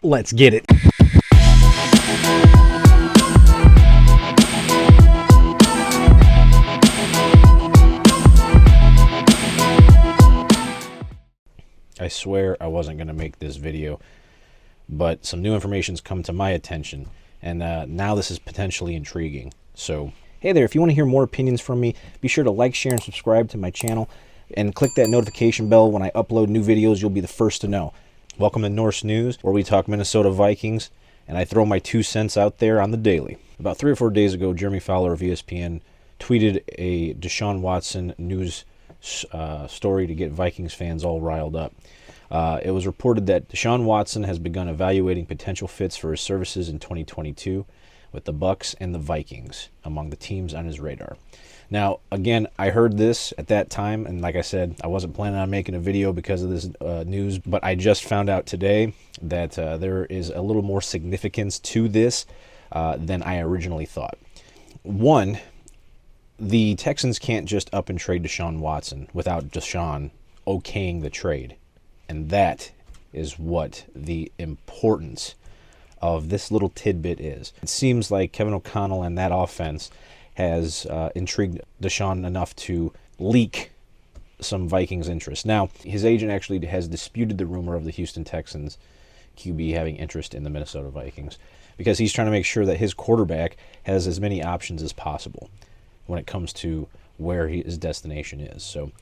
Let's get it. I swear I wasn't going to make this video, but some new information's come to my attention, and now this is potentially intriguing. So, hey there, if you want to hear more opinions from me, be sure to like, share, and subscribe to my channel, and click that notification bell. When I upload new videos, you'll be the first to know. Welcome to Norse News, where we talk Minnesota Vikings, and I throw my 2 cents out there on the daily. About 3 or 4 days ago, Jeremy Fowler of ESPN tweeted a Deshaun Watson news story to get Vikings fans all riled up. It was reported that Deshaun Watson has begun evaluating potential fits for his services in 2022 with the Bucs and the Vikings among the teams on his radar. Now, again, I heard this at that time, and like I said, I wasn't planning on making a video because of this news, but I just found out today that there is a little more significance to this than I originally thought. One, the Texans can't just up and trade Deshaun Watson without Deshaun okaying the trade. And that is what the importance of this little tidbit is. It seems like Kevin O'Connell and that offense has intrigued Deshaun enough to leak some Vikings interest. Now, his agent actually has disputed the rumor of the Houston Texans QB having interest in the Minnesota Vikings because he's trying to make sure that his quarterback has as many options as possible when it comes to where his destination is. So,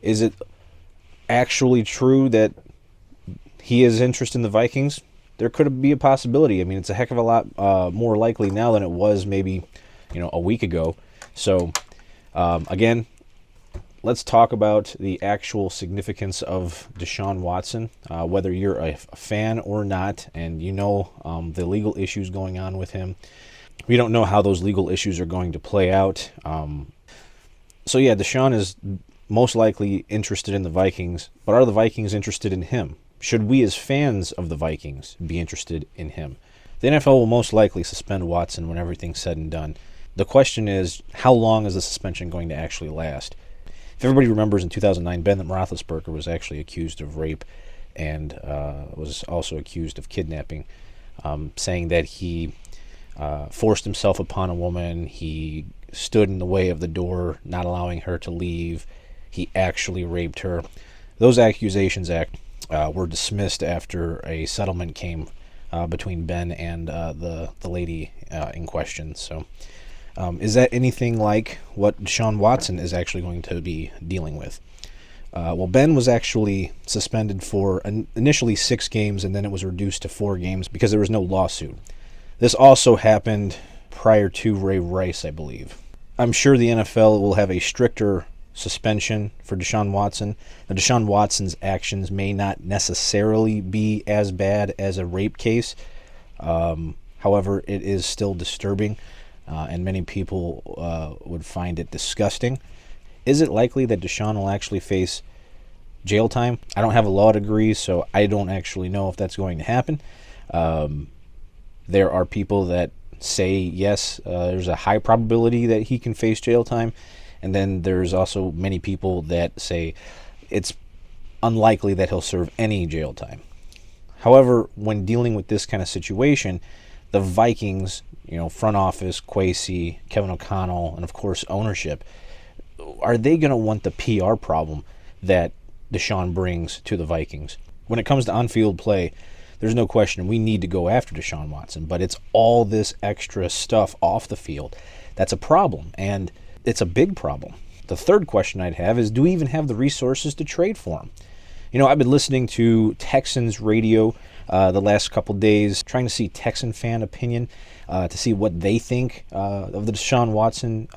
is it actually true that he is interested in the Vikings? There could be a possibility. I mean, it's a heck of a lot more likely now than it was maybe, a week ago. So, again, let's talk about the actual significance of Deshaun Watson, whether you're a fan or not, and the legal issues going on with him. We don't know how those legal issues are going to play out. So, yeah, Deshaun is most likely interested in the Vikings, but are the Vikings interested in him? Should we as fans of the Vikings be interested in him? The NFL will most likely suspend Watson when everything's said and done. The question is, how long is the suspension going to actually last? If everybody remembers, in 2009, Ben Roethlisberger was actually accused of rape and was also accused of kidnapping, saying that he forced himself upon a woman, he stood in the way of the door, not allowing her to leave, he actually raped her. Those accusations were dismissed after a settlement came between Ben and the lady in question. So, is that anything like what Deshaun Watson is actually going to be dealing with? Well, Ben was actually suspended for initially 6 games, and then it was reduced to 4 games because there was no lawsuit. This also happened prior to Ray Rice, I believe. I'm sure the NFL will have a stricter suspension for Deshaun Watson. Now, Deshaun Watson's actions may not necessarily be as bad as a rape case. However, it is still disturbing, and many people would find it disgusting. Is it likely that Deshaun will actually face jail time? I don't have a law degree, so I don't actually know if that's going to happen. There are people that say yes, there's a high probability that he can face jail time. And then there's also many people that say it's unlikely that he'll serve any jail time. However, when dealing with this kind of situation, the Vikings, front office, Kwesi, Kevin O'Connell, and of course ownership, are they going to want the PR problem that Deshaun brings to the Vikings? When it comes to on-field play, there's no question we need to go after Deshaun Watson, but it's all this extra stuff off the field that's a problem, and it's a big problem. The third question I'd have is, do we even have the resources to trade for him? I've been listening to Texans radio the last couple days, trying to see Texan fan opinion to see what they think of the Deshaun Watson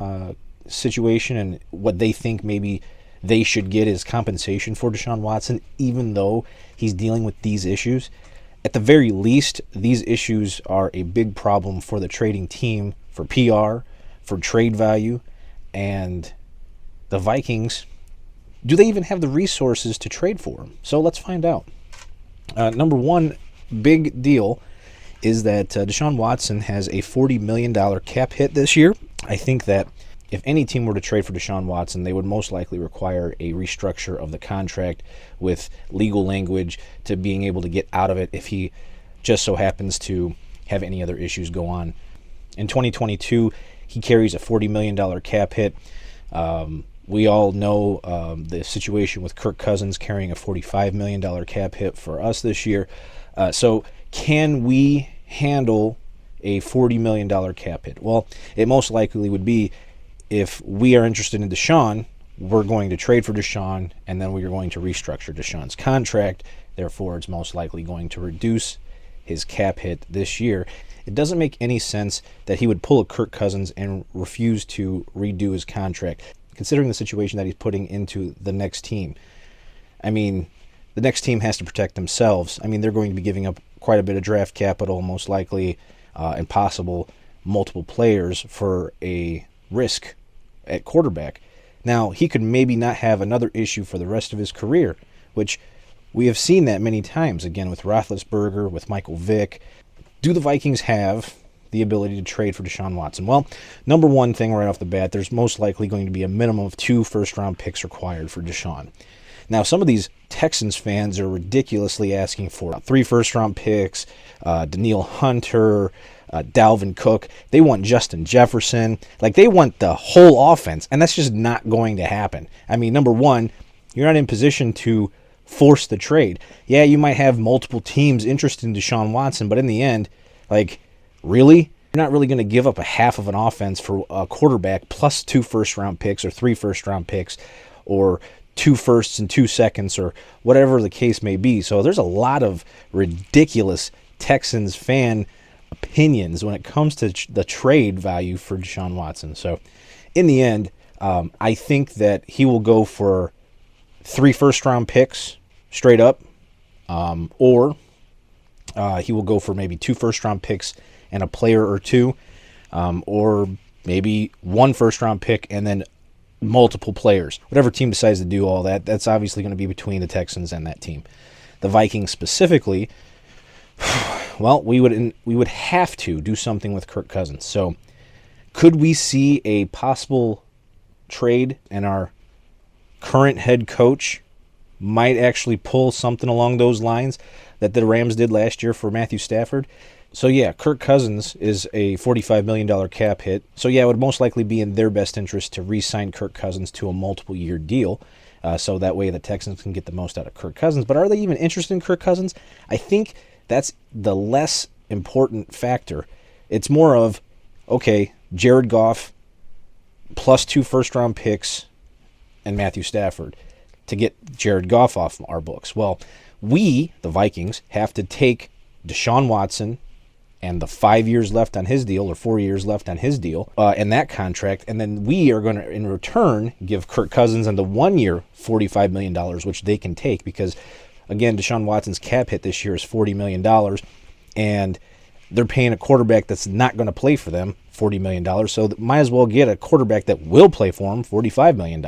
situation and what they think maybe they should get as compensation for Deshaun Watson, even though he's dealing with these issues. At the very least, these issues are a big problem for the trading team, for PR, for trade value, and the Vikings, do they even have the resources to trade for him? So let's find out. Number one big deal is that Deshaun Watson has a $40 million cap hit this year. I think that if any team were to trade for Deshaun Watson, they would most likely require a restructure of the contract with legal language to being able to get out of it if he just so happens to have any other issues go on. In 2022, he carries a $40 million cap hit. We all know the situation with Kirk Cousins carrying a $45 million cap hit for us this year. So can we handle a $40 million cap hit? Well, it most likely would be, if we are interested in Deshaun, we're going to trade for Deshaun, and then we are going to restructure Deshaun's contract. Therefore, it's most likely going to reduce his cap hit this year. It doesn't make any sense that he would pull a Kirk Cousins and refuse to redo his contract, considering the situation that he's putting into the next team. I mean, the next team has to protect themselves. I mean, they're going to be giving up quite a bit of draft capital, most likely, and possible multiple players for a risk at quarterback. Now, he could maybe not have another issue for the rest of his career, which we have seen that many times, again, with Roethlisberger, with Michael Vick. Do the Vikings have the ability to trade for Deshaun Watson? Well, number one thing right off the bat, there's most likely going to be a minimum of 2 first-round picks required for Deshaun. Now, some of these Texans fans are ridiculously asking for 3 first-round picks, Danielle Hunter, Dalvin Cook. They want Justin Jefferson. Like, they want the whole offense, and that's just not going to happen. I mean, number one, you're not in position to force the trade. Yeah, you might have multiple teams interested in Deshaun Watson, but in the end, like, really? You're not really going to give up a half of an offense for a quarterback plus 2 first-round picks or 3 first-round picks or 2 firsts and 2 seconds or whatever the case may be. So there's a lot of ridiculous Texans fan opinions when it comes to the trade value for Deshaun Watson. So in the end, I think that he will go for 3 first-round picks straight up, or he will go for maybe 2 first-round picks and a player or 2, or maybe 1 first-round pick and then multiple players. Whatever team decides to do all that, that's obviously going to be between the Texans and that team. The Vikings specifically, well, we would have to do something with Kirk Cousins. So could we see a possible trade, and our current head coach might actually pull something along those lines that the Rams did last year for Matthew Stafford? So yeah, Kirk Cousins is a $45 million cap hit. So yeah, it would most likely be in their best interest to re-sign Kirk Cousins to a multiple-year deal, so that way the Texans can get the most out of Kirk Cousins. But are they even interested in Kirk Cousins? I think that's the less important factor. It's more of, okay, Jared Goff plus 2 first-round picks and Matthew Stafford to get Jared Goff off our books. Well, we, the Vikings, have to take Deshaun Watson and the 5 years left on his deal, or 4 years left on his deal, and that contract, and then we are going to, in return, give Kirk Cousins and the 1 year $45 million, which they can take, because, again, Deshaun Watson's cap hit this year is $40 million, and they're paying a quarterback that's not going to play for them $40 million, so might as well get a quarterback that will play for them $45 million.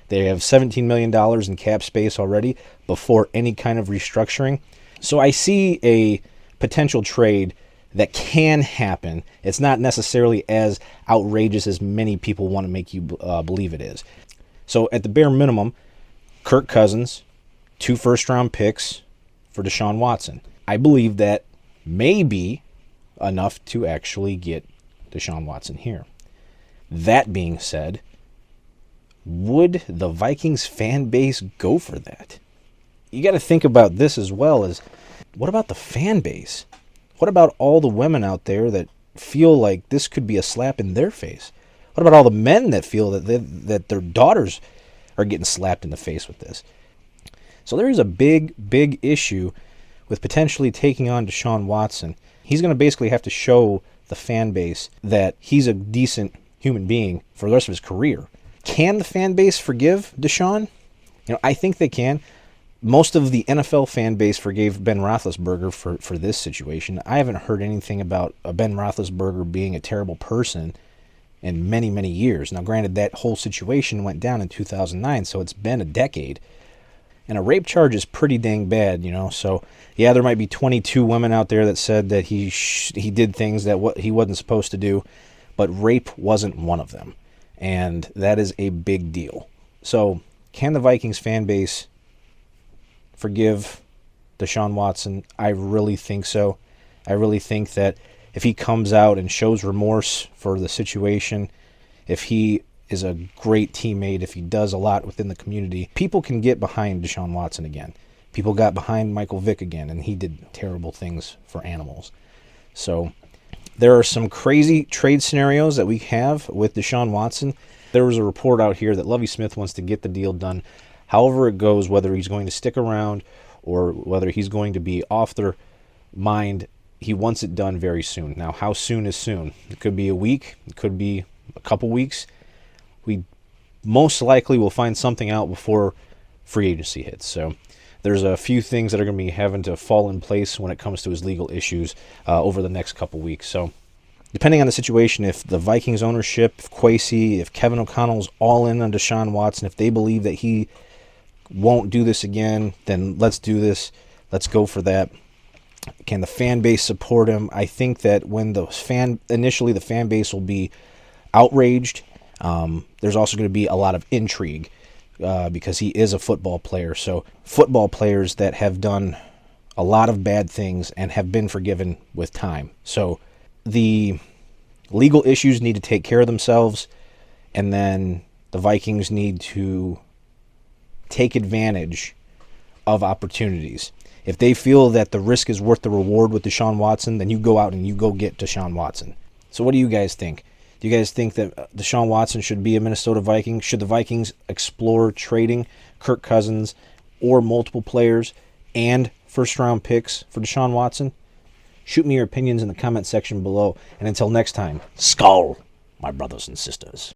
They have $17 million in cap space already before any kind of restructuring. So I see a potential trade that can happen. It's not necessarily as outrageous as many people want to make you believe it is. So at the bare minimum, Kirk Cousins, 2 first-round picks for Deshaun Watson. I believe that may be enough to actually get Deshaun Watson here. That being said, would the Vikings fan base go for that? You got to think about this as well as, what about the fan base? What about all the women out there that feel like this could be a slap in their face? What about all the men that feel that their daughters are getting slapped in the face with this? So there is a big, big issue with potentially taking on Deshaun Watson. He's going to basically have to show the fan base that he's a decent human being for the rest of his career. Can the fan base forgive Deshaun? I think they can. Most of the NFL fan base forgave Ben Roethlisberger for this situation. I haven't heard anything about Ben Roethlisberger being a terrible person in many, many years. Now, granted, that whole situation went down in 2009, so it's been a decade. And a rape charge is pretty dang bad, So, yeah, there might be 22 women out there that said that he did things that he wasn't supposed to do, but rape wasn't one of them. And that is a big deal. So, can the Vikings fan base forgive Deshaun Watson? I really think so. I really think that if he comes out and shows remorse for the situation, if he is a great teammate, if he does a lot within the community, people can get behind Deshaun Watson again. People got behind Michael Vick again, and he did terrible things for animals. So there are some crazy trade scenarios that we have with Deshaun Watson. There was a report out here that Lovie Smith wants to get the deal done. However it goes, whether he's going to stick around or whether he's going to be off their mind, he wants it done very soon. Now, how soon is soon? It could be a week. It could be a couple weeks. We most likely will find something out before free agency hits. So there's a few things that are going to be having to fall in place when it comes to his legal issues over the next couple weeks. So depending on the situation, if the Vikings ownership, if Kwesi, if Kevin O'Connell's all in on Deshaun Watson, if they believe that he won't do this again, then let's do this. Let's go for that. Can the fan base support him? I think that when initially the fan base will be outraged, there's also going to be a lot of intrigue because he is a football player. So football players that have done a lot of bad things and have been forgiven with time. So the legal issues need to take care of themselves, and then the Vikings need to take advantage of opportunities. If they feel that the risk is worth the reward with Deshaun Watson, then you go out and you go get Deshaun Watson. So what do you guys think? Do you guys think that Deshaun Watson should be a Minnesota Viking? Should the Vikings explore trading Kirk Cousins or multiple players and first-round picks for Deshaun Watson? Shoot me your opinions in the comment section below. And until next time, Skol, my brothers and sisters.